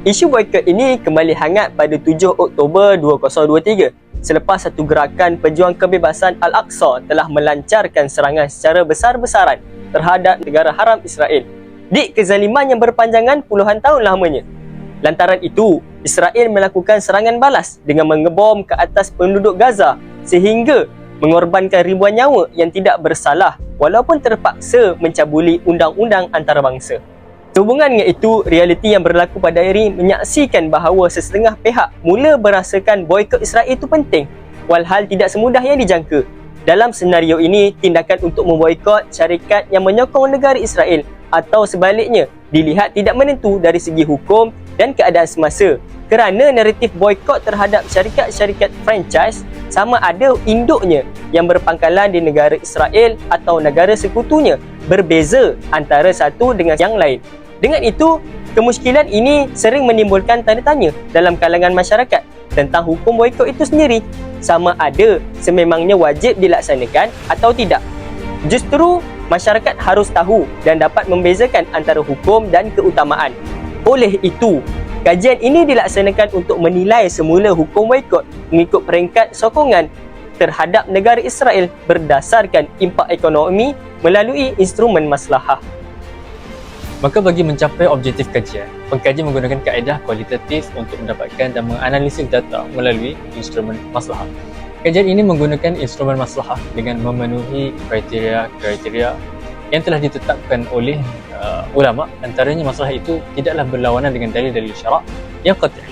Isu boikot ini kembali hangat pada 7 Oktober 2023 selepas satu gerakan pejuang kebebasan Al-Aqsa telah melancarkan serangan secara besar-besaran terhadap negara haram Israel di kezaliman yang berpanjangan puluhan tahun lamanya. Lantaran itu, Israel melakukan serangan balas dengan mengebom ke atas penduduk Gaza sehingga mengorbankan ribuan nyawa yang tidak bersalah walaupun terpaksa mencabuli undang-undang antarabangsa. Sehubungan dengan itu, realiti yang berlaku pada hari ini menyaksikan bahawa sesetengah pihak mula merasakan boikot Israel itu penting, walhal tidak semudah yang dijangka. Dalam senario ini, tindakan untuk memboikot syarikat yang menyokong negara Israel atau sebaliknya dilihat tidak menentu dari segi hukum dan keadaan semasa kerana naratif boikot terhadap syarikat-syarikat franchise sama ada induknya yang berpangkalan di negara Israel atau negara sekutunya berbeza antara satu dengan yang lain. Dengan itu, kemusykilan ini sering menimbulkan tanda tanya dalam kalangan masyarakat tentang hukum boikot itu sendiri, sama ada sememangnya wajib dilaksanakan atau tidak. Justru, masyarakat harus tahu dan dapat membezakan antara hukum dan keutamaan. Oleh itu, kajian ini dilaksanakan untuk menilai semula hukum boikot mengikut peringkat sokongan terhadap negara Israel berdasarkan impak ekonomi melalui instrumen maslahah. Maka bagi mencapai objektif kajian, pengkaji menggunakan kaedah kualitatif untuk mendapatkan dan menganalisis data melalui instrumen maslahah. Kajian ini menggunakan instrumen maslahah dengan memenuhi kriteria yang telah ditetapkan oleh ulama. Antaranya maslahah itu tidaklah berlawanan dengan dalil-dalil syarak yang qat'i.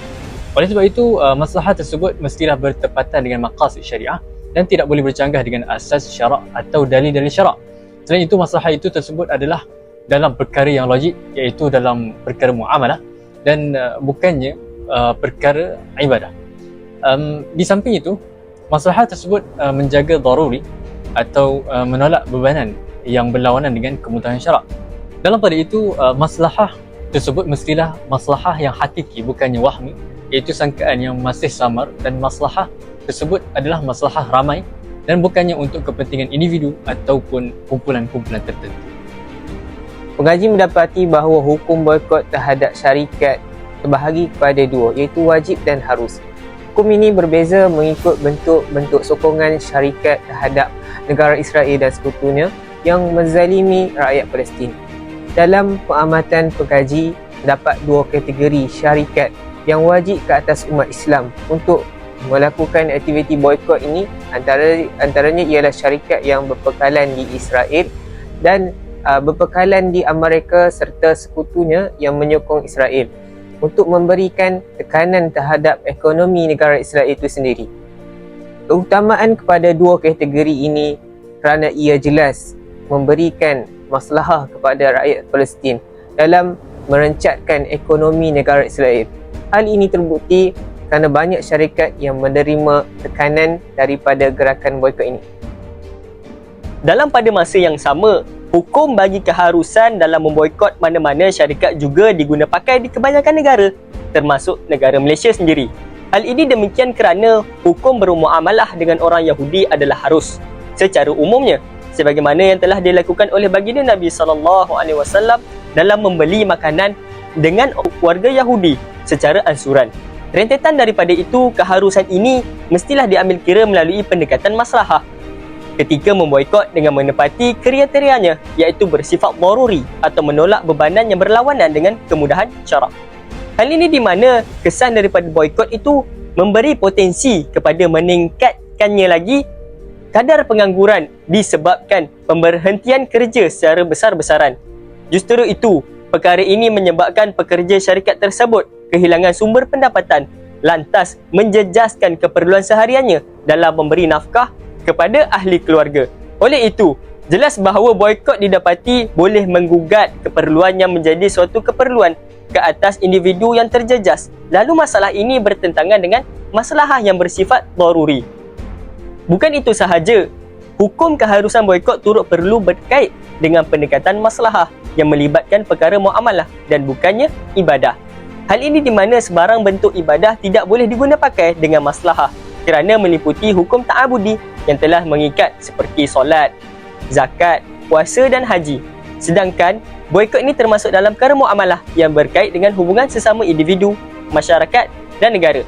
Oleh sebab itu, maslahah tersebut mestilah bertepatan dengan maqasid syariah dan tidak boleh bercanggah dengan asas syarak atau dalil-dalil syarak. Selain itu, maslahah itu tersebut adalah dalam perkara yang logik, iaitu dalam perkara muamalah dan bukannya perkara ibadah. Di samping itu, maslahah tersebut menjaga daruri atau menolak bebanan yang berlawanan dengan kemudahan syarak. Dalam pada itu, maslahah tersebut mestilah maslahah yang hakiki, bukannya wahmi, iaitu sangkaan yang masih samar, dan maslahah tersebut adalah maslahah ramai dan bukannya untuk kepentingan individu ataupun kumpulan-kumpulan tertentu. Pengaji mendapati bahawa hukum boikot terhadap syarikat terbahagi kepada dua, iaitu wajib dan harus. Hukum ini berbeza mengikut bentuk-bentuk sokongan syarikat terhadap negara Israel dan sekutunya yang menzalimi rakyat Palestin. Dalam pengamatan pengkaji, terdapat dua kategori syarikat yang wajib ke atas umat Islam untuk melakukan aktiviti boikot ini. Antaranya ialah syarikat yang berpekalan di Israel dan berpekalan di Amerika serta sekutunya yang menyokong Israel untuk memberikan tekanan terhadap ekonomi negara Israel itu sendiri. Keutamaan kepada dua kategori ini kerana ia jelas memberikan maslahah kepada rakyat Palestin dalam merencatkan ekonomi negara Israel. Hal ini terbukti kerana banyak syarikat yang menerima tekanan daripada gerakan boikot ini. Dalam pada masa yang sama, hukum bagi keharusan dalam memboikot mana-mana syarikat juga diguna pakai di kebanyakan negara, termasuk negara Malaysia sendiri. Hal ini demikian kerana hukum bermuamalah dengan orang Yahudi adalah harus secara umumnya, sebagaimana yang telah dilakukan oleh baginda Nabi SAW dalam membeli makanan dengan warga Yahudi secara ansuran. Rentetan daripada itu, keharusan ini mestilah diambil kira melalui pendekatan maslahah ketika memboikot dengan menepati kriterianya, iaitu bersifat daruri atau menolak bebanan yang berlawanan dengan kemudahan syarak. Hal ini di mana kesan daripada boikot itu memberi potensi kepada meningkatkannya lagi kadar pengangguran disebabkan pemberhentian kerja secara besar-besaran. Justru itu, perkara ini menyebabkan pekerja syarikat tersebut kehilangan sumber pendapatan, lantas menjejaskan keperluan sehariannya dalam memberi nafkah kepada ahli keluarga. Oleh itu, jelas bahawa boikot didapati boleh menggugat keperluan yang menjadi suatu keperluan ke atas individu yang terjejas. Lalu masalah ini bertentangan dengan maslahah yang bersifat daruri. Bukan itu sahaja, hukum keharusan boikot turut perlu berkait dengan pendekatan maslahah yang melibatkan perkara muamalah dan bukannya ibadah. Hal ini di mana sebarang bentuk ibadah tidak boleh diguna pakai dengan maslahah kerana meliputi hukum ta'abudi yang telah mengikat seperti solat, zakat, puasa dan haji. Sedangkan Boikot ini termasuk dalam perkara muamalah yang berkait dengan hubungan sesama individu, masyarakat dan negara.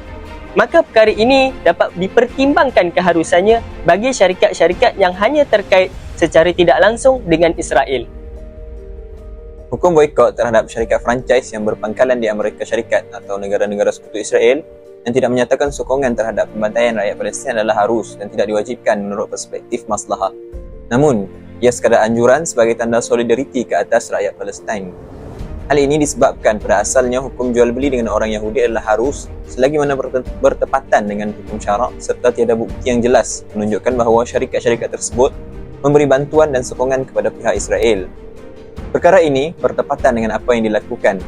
Maka perkara ini dapat dipertimbangkan keharusannya bagi syarikat-syarikat yang hanya terkait secara tidak langsung dengan Israel. Hukum boikot terhadap syarikat franchise yang berpangkalan di Amerika Syarikat atau negara-negara sekutu Israel yang tidak menyatakan sokongan terhadap pembantaian rakyat Palestin adalah harus dan tidak diwajibkan menurut perspektif maslahah. Namun, ia sekadar anjuran sebagai tanda solidariti ke atas rakyat Palestin. Hal ini disebabkan pada asalnya hukum jual beli dengan orang Yahudi adalah harus selagi mana bertepatan dengan hukum syarak serta tiada bukti yang jelas menunjukkan bahawa syarikat-syarikat tersebut memberi bantuan dan sokongan kepada pihak Israel. Perkara ini bertepatan dengan apa yang dilakukan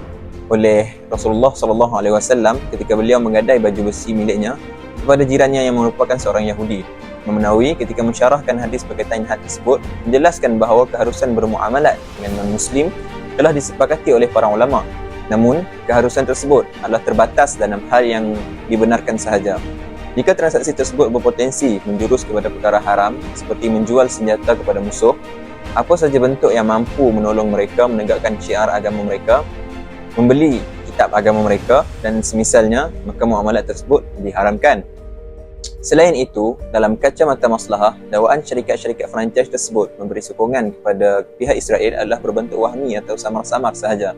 oleh Rasulullah SAW ketika beliau menggadai baju besi miliknya kepada jirannya yang merupakan seorang Yahudi. Imam Nawawi ketika mensyarahkan hadis berkaitan hal tersebut menjelaskan bahawa keharusan bermuamalat dengan non-Muslim telah disepakati oleh para ulama. Namun, keharusan tersebut adalah terbatas dalam hal yang dibenarkan sahaja. Jika transaksi tersebut berpotensi menjurus kepada perkara haram seperti menjual senjata kepada musuh, apa saja bentuk yang mampu menolong mereka menegakkan syiar agama mereka, membeli kitab agama mereka dan semisalnya, maka muamalat tersebut diharamkan. Selain itu, dalam kacamata maslahah, dakwaan syarikat-syarikat franchise tersebut memberi sokongan kepada pihak Israel adalah berbentuk wahmi atau samar-samar sahaja.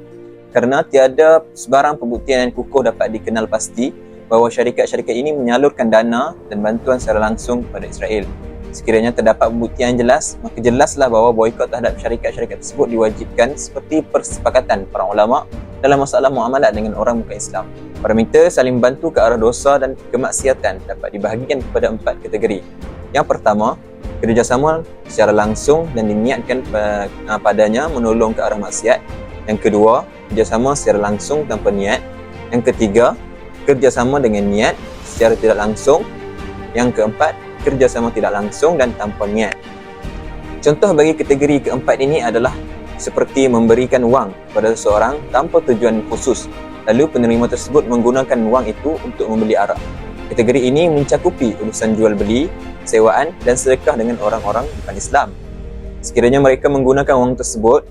Kerana tiada sebarang pembuktian yang kukuh dapat dikenal pasti bahawa syarikat-syarikat ini menyalurkan dana dan bantuan secara langsung kepada Israel. Sekiranya terdapat pembuktian yang jelas, maka jelaslah bahawa boikot terhadap syarikat-syarikat tersebut diwajibkan seperti persepakatan para ulama dalam masalah muamalat dengan orang bukan Islam. Parameter saling membantu ke arah dosa dan kemaksiatan dapat dibahagikan kepada 4 kategori. Yang pertama, kerjasama secara langsung dan diniatkan padanya menolong ke arah maksiat. Yang kedua, kerjasama secara langsung tanpa niat. Yang ketiga, kerjasama dengan niat secara tidak langsung. Yang keempat, kerjasama tidak langsung dan tanpa niat. Contoh bagi kategori keempat ini adalah seperti memberikan wang kepada seseorang tanpa tujuan khusus, lalu penerima tersebut menggunakan wang itu untuk membeli arak. Kategori ini mencakupi urusan jual beli, sewaan dan sedekah dengan orang-orang bukan Islam. Sekiranya mereka menggunakan wang tersebut,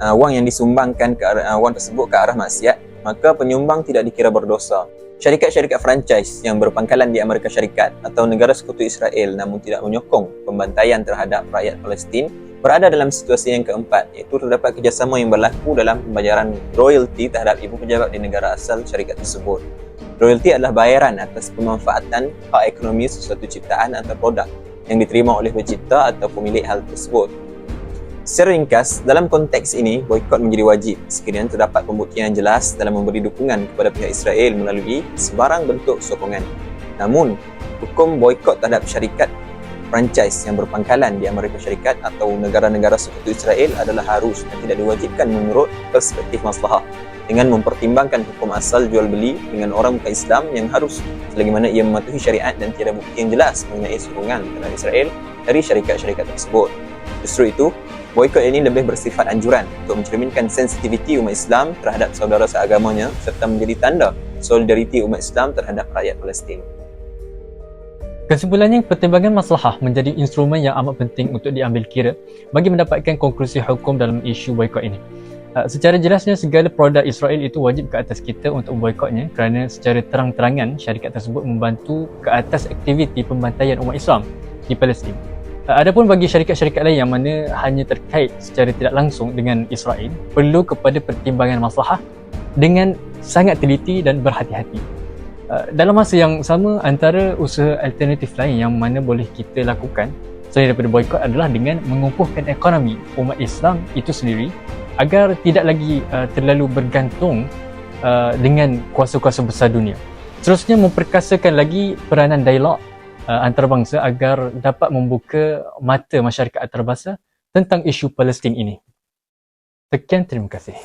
wang yang disumbangkan ke arah, wang tersebut ke arah maksiat, maka penyumbang tidak dikira berdosa. Syarikat-syarikat franchise yang berpangkalan di Amerika Syarikat atau negara sekutu Israel namun tidak menyokong pembantaian terhadap rakyat Palestin berada dalam situasi yang keempat, iaitu terdapat kerjasama yang berlaku dalam pembayaran royalti terhadap ibu pejabat di negara asal syarikat tersebut. Royalti adalah bayaran atas pemanfaatan hak ekonomi sesuatu ciptaan atau produk yang diterima oleh pencipta atau pemilik hal tersebut. Secara ringkas, dalam konteks ini, boikot menjadi wajib sekiranya terdapat pembuktian yang jelas dalam memberi dukungan kepada pihak Israel melalui sebarang bentuk sokongan. Namun, hukum boikot terhadap syarikat franchise yang berpangkalan di Amerika Syarikat atau negara-negara sekutu Israel adalah harus dan tidak diwajibkan menurut perspektif maslahah dengan mempertimbangkan hukum asal jual beli dengan orang bukan Islam yang harus selagi mana ia mematuhi syariat dan tiada bukti yang jelas mengenai sokongan terhadap Israel dari syarikat-syarikat tersebut. Justru itu, boikot ini lebih bersifat anjuran untuk mencerminkan sensitiviti umat Islam terhadap saudara seagamanya serta menjadi tanda solidariti umat Islam terhadap rakyat Palestin. Kesimpulannya, pertimbangan maslahah menjadi instrumen yang amat penting untuk diambil kira bagi mendapatkan konklusi hukum dalam isu boikot ini. Secara jelasnya, segala produk Israel itu wajib ke atas kita untuk boikotnya kerana secara terang-terangan syarikat tersebut membantu ke atas aktiviti pembantaian umat Islam di Palestin. Adapun bagi syarikat-syarikat lain yang mana hanya terkait secara tidak langsung dengan Israel, perlu kepada pertimbangan maslahah dengan sangat teliti dan berhati-hati. Dalam masa yang sama, antara usaha alternatif lain yang mana boleh kita lakukan selain daripada boikot adalah dengan mengukuhkan ekonomi umat Islam itu sendiri agar tidak lagi terlalu bergantung dengan kuasa-kuasa besar dunia. Seterusnya, memperkasakan lagi peranan dialog antarabangsa agar dapat membuka mata masyarakat antarabangsa tentang isu Palestin ini. Sekian, terima kasih.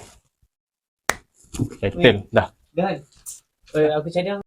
Settle dah. Dah. Aku cadang